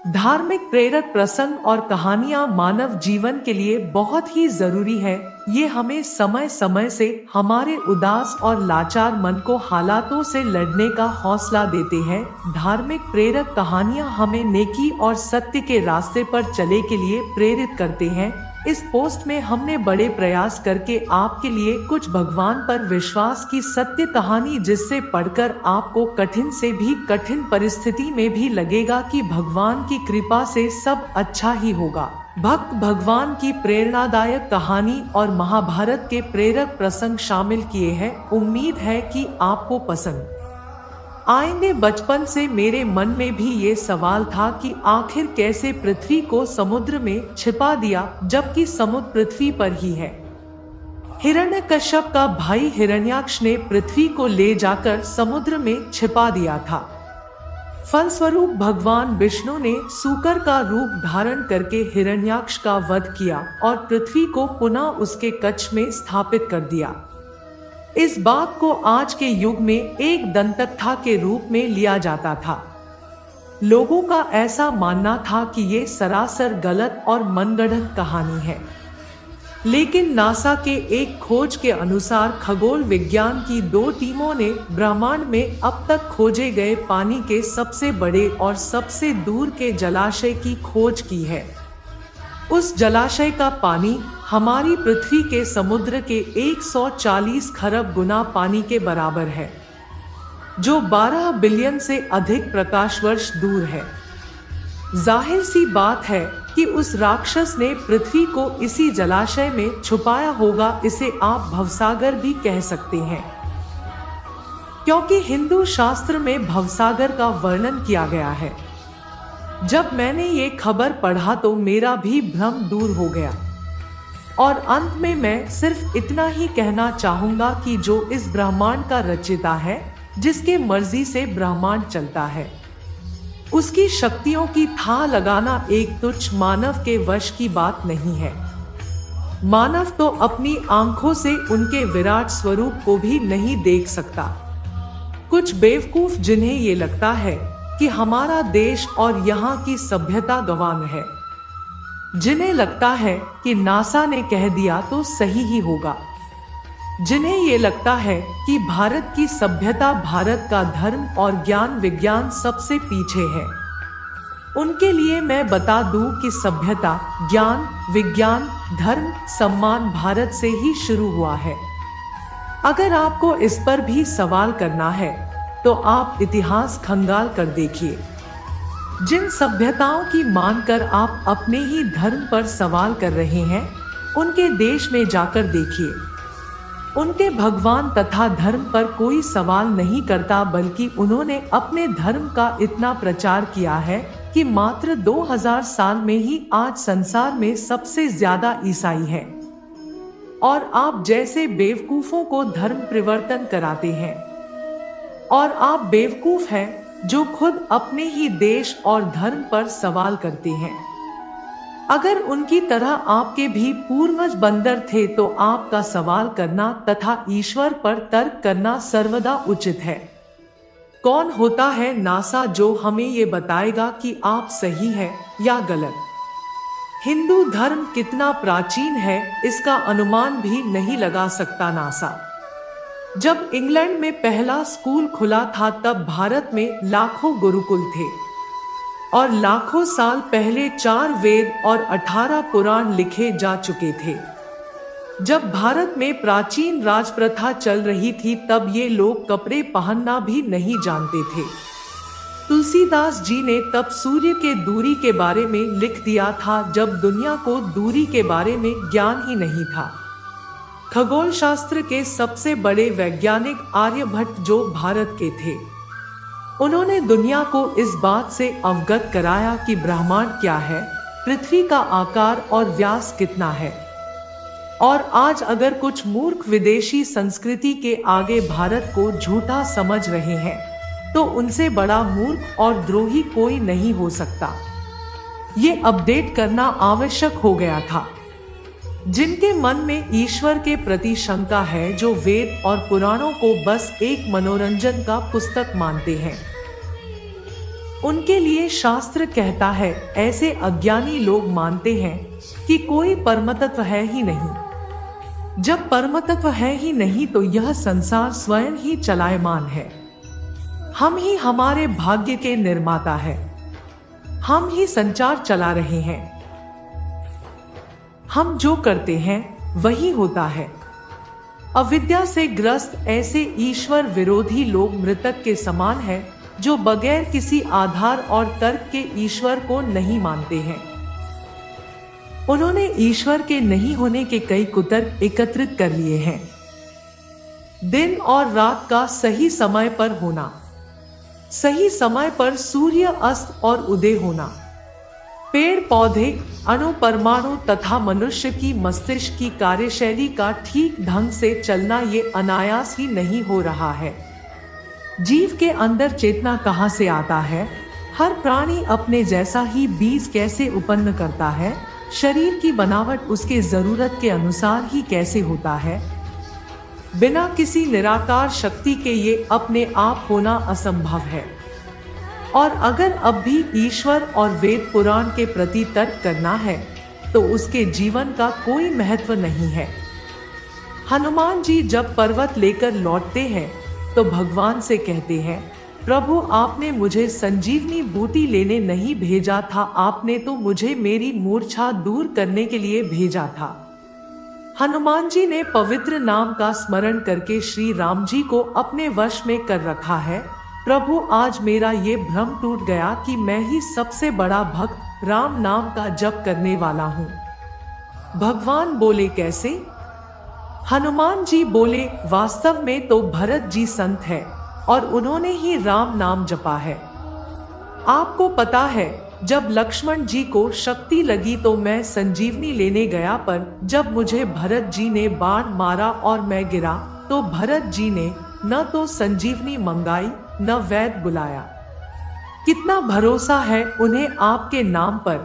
धार्मिक प्रेरक प्रसंग और कहानियां मानव जीवन के लिए बहुत ही जरूरी है। ये हमें समय समय से हमारे उदास और लाचार मन को हालातों से लड़ने का हौसला देते हैं। धार्मिक प्रेरक कहानियां हमें नेकी और सत्य के रास्ते पर चले के लिए प्रेरित करते हैं। इस पोस्ट में हमने बड़े प्रयास करके आपके लिए कुछ भगवान पर विश्वास की सत्य कहानी, जिससे पढ़कर आपको कठिन से भी कठिन परिस्थिति में भी लगेगा कि भगवान की कृपा से सब अच्छा ही होगा। भक्त भगवान की प्रेरणादायक कहानी और महाभारत के प्रेरक प्रसंग शामिल किए हैं। उम्मीद है कि आपको पसंद आएंगे। बचपन से मेरे मन में भी ये सवाल था कि आखिर कैसे पृथ्वी को समुद्र में छिपा दिया, जबकि समुद्र पृथ्वी पर ही है। हिरण्यकश्यप का भाई हिरण्याक्ष ने पृथ्वी को ले जाकर समुद्र में छिपा दिया था। फलस्वरूप भगवान विष्णु ने सूकर का रूप धारण करके हिरण्याक्ष का वध किया और पृथ्वी को पुनः उसके कक्ष में स्थापित कर दिया। इस बात को आज के युग में एक दंतकथा के रूप में लिया जाता था। लोगों का ऐसा मानना था कि ये सरासर गलत और मनगढ़ंत कहानी है, लेकिन नासा के एक खोज के अनुसार खगोल विज्ञान की 2 टीमों ने ब्रह्मांड में अब तक खोजे गए पानी के सबसे बड़े और सबसे दूर के जलाशय की खोज की है। उस जलाशय का पानी हमारी पृथ्वी के समुद्र के 140 खरब गुना पानी के बराबर है, जो 12 बिलियन से अधिक प्रकाश वर्ष दूर है। जाहिर सी बात है कि उस राक्षस ने पृथ्वी को इसी जलाशय में छुपाया होगा। इसे आप भवसागर भी कह सकते हैं, क्योंकि हिंदू शास्त्र में भवसागर का वर्णन किया गया है। जब मैंने ये खबर पढ़ा तो मेरा भी भ्रम दूर हो गया। और अंत में मैं सिर्फ इतना ही कहना चाहूंगा कि जो इस ब्रह्मांड का रचयिता है, जिसके मर्जी से ब्रह्मांड चलता है, उसकी शक्तियों की था लगाना एक तुच्छ मानव के वश की बात नहीं है। मानव तो अपनी आंखों से उनके विराट स्वरूप को भी नहीं देख सकता। कुछ बेवकूफ जिन्हें ये लगता है कि हमारा देश और यहाँ की सभ्यता गंवार है, जिन्हें लगता है कि नासा ने कह दिया तो सही ही होगा, जिन्हें ये लगता है कि भारत की सभ्यता, भारत का धर्म और ज्ञान विज्ञान सबसे पीछे है, उनके लिए मैं बता दूं कि सभ्यता, ज्ञान, विज्ञान, धर्म, सम्मान भारत से ही शुरू हुआ है। अगर आपको इस पर भी सवाल करना है तो आप इतिहास खंगाल कर देखिए। जिन सभ्यताओं की मानकर आप अपने ही धर्म पर सवाल कर रहे हैं, उनके देश में जाकर देखिए। उनके भगवान तथा धर्म पर कोई सवाल नहीं करता, बल्कि उन्होंने अपने धर्म का इतना प्रचार किया है कि मात्र 2000 साल में ही आज संसार में सबसे ज्यादा ईसाई हैं। और आप जैसे बेवकूफों को धर्म परिवर्तन कराते हैं। और आप बेवकूफ हैं जो खुद अपने ही देश और धर्म पर सवाल करते हैं। अगर उनकी तरह आपके भी पूर्वज बंदर थे तो आपका सवाल करना तथा ईश्वर पर तर्क करना सर्वदा उचित है। कौन होता है नासा जो हमें ये बताएगा कि आप सही हैं या गलत? हिंदू धर्म कितना प्राचीन है, इसका अनुमान भी नहीं लगा सकता नासा। जब इंग्लैंड में पहला स्कूल खुला था तब भारत में लाखों गुरुकुल थे और लाखों साल पहले 4 वेद और 18 पुराण लिखे जा चुके थे। जब भारत में प्राचीन राजप्रथा चल रही थी तब ये लोग कपड़े पहनना भी नहीं जानते थे। तुलसीदास जी ने तब सूर्य के दूरी के बारे में लिख दिया था, जब दुनिया को दूरी के बारे में ज्ञान ही नहीं था। खगोल शास्त्र के सबसे बड़े वैज्ञानिक आर्यभट्ट जो भारत के थे, उन्होंने दुनिया को इस बात से अवगत कराया कि ब्रह्मांड क्या है, पृथ्वी का आकार और व्यास कितना है। और आज अगर कुछ मूर्ख विदेशी संस्कृति के आगे भारत को झूठा समझ रहे हैं तो उनसे बड़ा मूर्ख और द्रोही कोई नहीं हो सकता। ये अपडेट करना आवश्यक हो गया था। जिनके मन में ईश्वर के प्रति शंका है, जो वेद और पुराणों को बस एक मनोरंजन का पुस्तक मानते हैं, उनके लिए शास्त्र कहता है, ऐसे अज्ञानी लोग मानते हैं कि कोई परमतत्व है ही नहीं। जब परमतत्व है ही नहीं तो यह संसार स्वयं ही चलायमान है। हम ही हमारे भाग्य के निर्माता है। हम ही संचार चला रहे हैं। हम जो करते हैं वही होता है। अविद्या से ग्रस्त ऐसे ईश्वर विरोधी लोग मृतक के समान है, जो बगैर किसी आधार और तर्क के ईश्वर को नहीं मानते हैं। उन्होंने ईश्वर के नहीं होने के कई कुतर्क एकत्रित कर लिए हैं। दिन और रात का सही समय पर होना, सही समय पर सूर्य अस्त और उदय होना, पेड़ पौधे, अणु परमाणु तथा मनुष्य की मस्तिष्क की कार्यशैली का ठीक ढंग से चलना, ये अनायास ही नहीं हो रहा है। जीव के अंदर चेतना कहाँ से आता है? हर प्राणी अपने जैसा ही बीज कैसे उत्पन्न करता है? शरीर की बनावट उसके जरूरत के अनुसार ही कैसे होता है? बिना किसी निराकार शक्ति के ये अपने आप होना असंभव है। और अगर अब भी ईश्वर और वेद पुराण के प्रति तर्क करना है तो उसके जीवन का कोई महत्व नहीं है। हनुमान जी जब पर्वत लेकर लौटते हैं तो भगवान से कहते हैं, प्रभु आपने मुझे संजीवनी बूटी लेने नहीं भेजा था, आपने तो मुझे मेरी मूर्छा दूर करने के लिए भेजा था। हनुमान जी ने पवित्र नाम का स्मरण करके श्री राम जी को अपने वश में कर रखा है। प्रभु आज मेरा ये भ्रम टूट गया कि मैं ही सबसे बड़ा भक्त राम नाम का जप करने वाला हूँ। भगवान बोले, कैसे? हनुमान जी बोले, वास्तव में तो भरत जी संत है और उन्होंने ही राम नाम जपा है। आपको पता है, जब लक्ष्मण जी को शक्ति लगी तो मैं संजीवनी लेने गया, पर जब मुझे भरत जी ने बाण मारा और मैं गिरा तो भरत जी ने न तो संजीवनी मंगाई न वैद्य बुलाया। कितना भरोसा है उन्हें आपके नाम पर।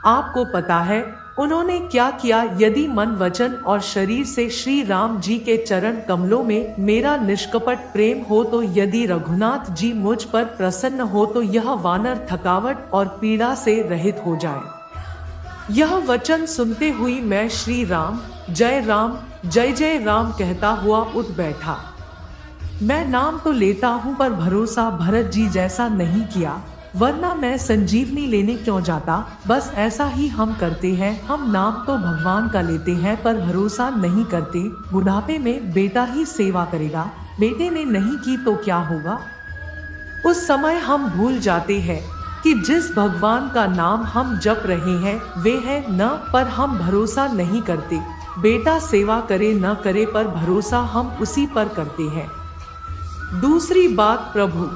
आपको पता है उन्होंने क्या किया? यदि मन, वचन और शरीर से श्री राम जी के चरण कमलों में मेरा निष्कपट प्रेम हो, तो यदि रघुनाथ जी मुझ पर प्रसन्न हो तो यह वानर थकावट और पीड़ा से रहित हो जाए। यह वचन सुनते हुई मैं श्री राम जय जय राम कहता हुआ उठ बैठा। मैं नाम तो लेता हूँ पर भरोसा भरत जी जैसा नहीं किया, वरना मैं संजीवनी लेने क्यों जाता। बस ऐसा ही हम करते हैं। हम नाम तो भगवान का लेते हैं पर भरोसा नहीं करते। बुढ़ापे में बेटा ही सेवा करेगा, बेटे ने नहीं की तो क्या होगा? उस समय हम भूल जाते हैं कि जिस भगवान का नाम हम जप रहे हैं वे है न, पर हम भरोसा नहीं करते। बेटा सेवा करे न करे पर भरोसा हम उसी पर करते हैं। दूसरी बात, प्रभु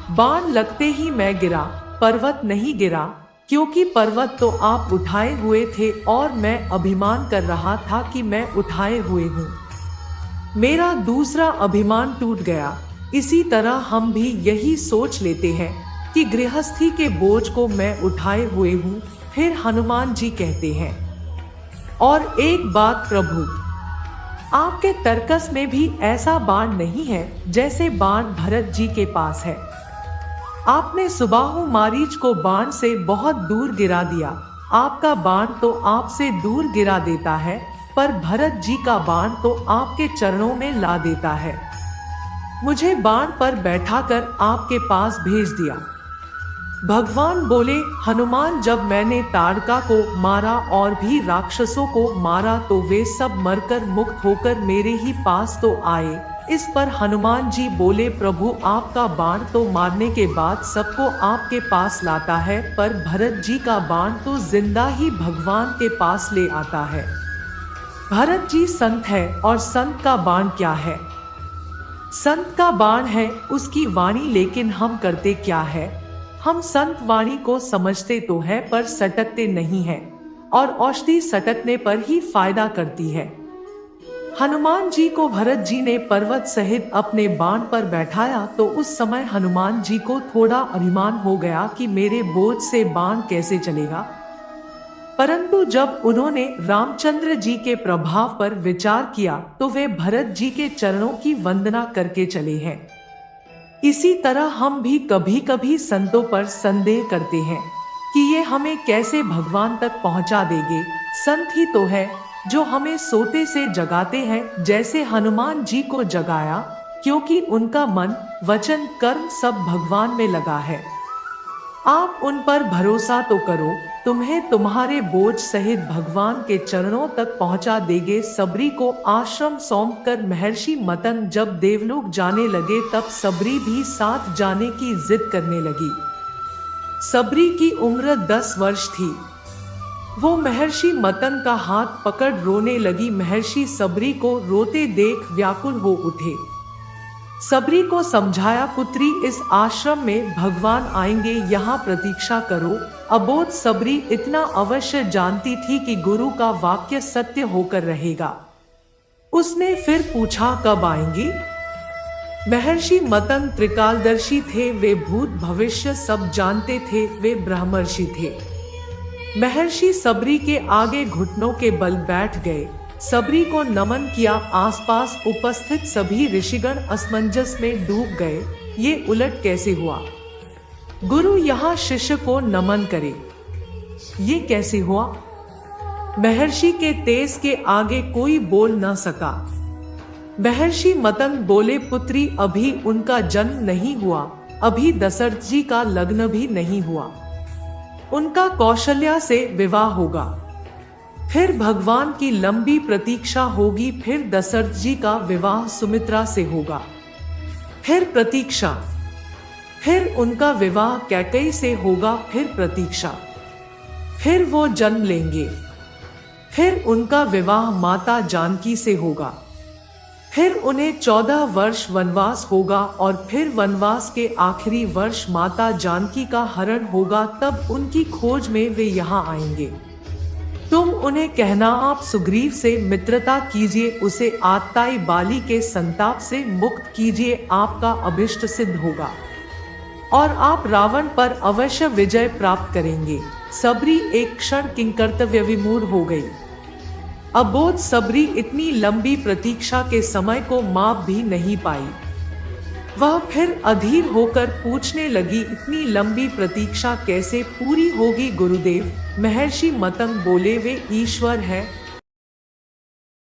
बाण लगते ही मैं गिरा, पर्वत नहीं गिरा, क्योंकि पर्वत तो आप उठाए हुए थे और मैं अभिमान कर रहा था कि मैं उठाए हुए हूँ। मेरा दूसरा अभिमान टूट गया। इसी तरह हम भी यही सोच लेते हैं कि गृहस्थी के बोझ को मैं उठाए हुए हूँ। फिर हनुमान जी कहते हैं, और एक बात प्रभु, आपके तर्कस में भी ऐसा बाण नहीं है जैसे बाण भरत जी के पास है। आपने सुबाहु मारीच को बाण से बहुत दूर गिरा दिया। आपका बाण तो आपसे दूर गिरा देता है, पर भरत जी का बाण तो आपके चरणों में ला देता है। मुझे बाण पर बैठाकर आपके पास भेज दिया। भगवान बोले, हनुमान जब मैंने ताड़का को मारा और भी राक्षसों को मारा तो वे सब मरकर मुक्त होकर मेरे ही पास तो आए। इस पर हनुमान जी बोले, प्रभु आपका बाण तो मारने के बाद सबको आपके पास लाता है, पर भरत जी का बाण तो जिंदा ही भगवान के पास ले आता है। भरत जी संत है और संत का बाण क्या है? संत का बाण है उसकी वाणी, लेकिन हम करते क्या है? हम संत वाणी को समझते तो है पर सटकते नहीं है, और औषधि सटकने पर ही फायदा करती है। हनुमान जी को भरत जी ने पर्वत सहित अपने बाण पर बैठाया तो उस समय हनुमान जी को थोड़ा अभिमान हो गया कि मेरे बोझ से बाण कैसे चलेगा। परंतु जब उन्होंने रामचंद्र जी के प्रभाव पर विचार किया तो वे भरत जी के चरणों की वंदना करके चले हैं। इसी तरह हम भी कभी कभी संतों पर संदेह करते हैं कि ये हमें कैसे भगवान तक पहुंचा देंगे। संत ही तो है जो हमें सोते से जगाते हैं, जैसे हनुमान जी को जगाया, क्योंकि उनका मन, वचन, कर्म सब भगवान में लगा है। आप उन पर भरोसा तो करो, तुम्हें तुम्हारे बोझ सहित भगवान के चरणों तक पहुंचा देंगे। सबरी को आश्रम सौंप कर महर्षि मतन जब देवलोक जाने लगे तब सबरी भी साथ जाने की जिद करने लगी। सबरी की उम्र 10 वर्ष थी। वो महर्षि मतन का हाथ पकड़ रोने लगी। महर्षि सबरी को रोते देख व्याकुल हो उठे। सबरी को समझाया, पुत्री, इस आश्रम में भगवान आएंगे, यहाँ प्रतीक्षा करो। अबोध सबरी इतना अवश्य जानती थी कि गुरु का वाक्य सत्य होकर रहेगा। उसने फिर पूछा, कब आएंगे? महर्षि मतन त्रिकालदर्शी थे, वे भूत भविष्य सब जानते थे, वे ब्रह्मर्षि थे। महर्षि सबरी के आगे घुटनों के बल बैठ गए। सबरी को नमन किया। आसपास उपस्थित सभी ऋषिगण असमंजस में डूब गए। ये उलट कैसे हुआ? गुरु यहाँ शिष्य को नमन करे, ये कैसे हुआ? महर्षि के तेज के आगे कोई बोल न सका। महर्षि मतन बोले, पुत्री, अभी उनका जन्म नहीं हुआ, अभी दशरथ जी का लग्न भी नहीं हुआ। उनका कौशल्या से विवाह होगा, फिर भगवान की लंबी प्रतीक्षा होगी, फिर दशरथ जी का विवाह सुमित्रा से होगा, फिर प्रतीक्षा, फिर उनका विवाह कैकेयी से होगा, फिर प्रतीक्षा, फिर वो जन्म लेंगे, फिर उनका विवाह माता जानकी से होगा, फिर उन्हें 14 वर्ष वनवास होगा और फिर वनवास के आखिरी वर्ष माता जानकी का हरण होगा। तब उनकी खोज में वे यहाँ आएंगे। तुम उन्हें कहना, आप सुग्रीव से मित्रता कीजिए, उसे आत्ताई बाली के संताप से मुक्त कीजिए, आपका अभिष्ट सिद्ध होगा और आप रावण पर अवश्य विजय प्राप्त करेंगे। सबरी एक क्षण किंकर्तव्य विमूढ़ हो गई। अबोध सबरी इतनी लंबी प्रतीक्षा के समय को माप भी नहीं पाई। वह फिर अधीर होकर पूछने लगी, इतनी लंबी प्रतीक्षा कैसे पूरी होगी गुरुदेव? महर्षि मतंग बोले, वे ईश्वर है,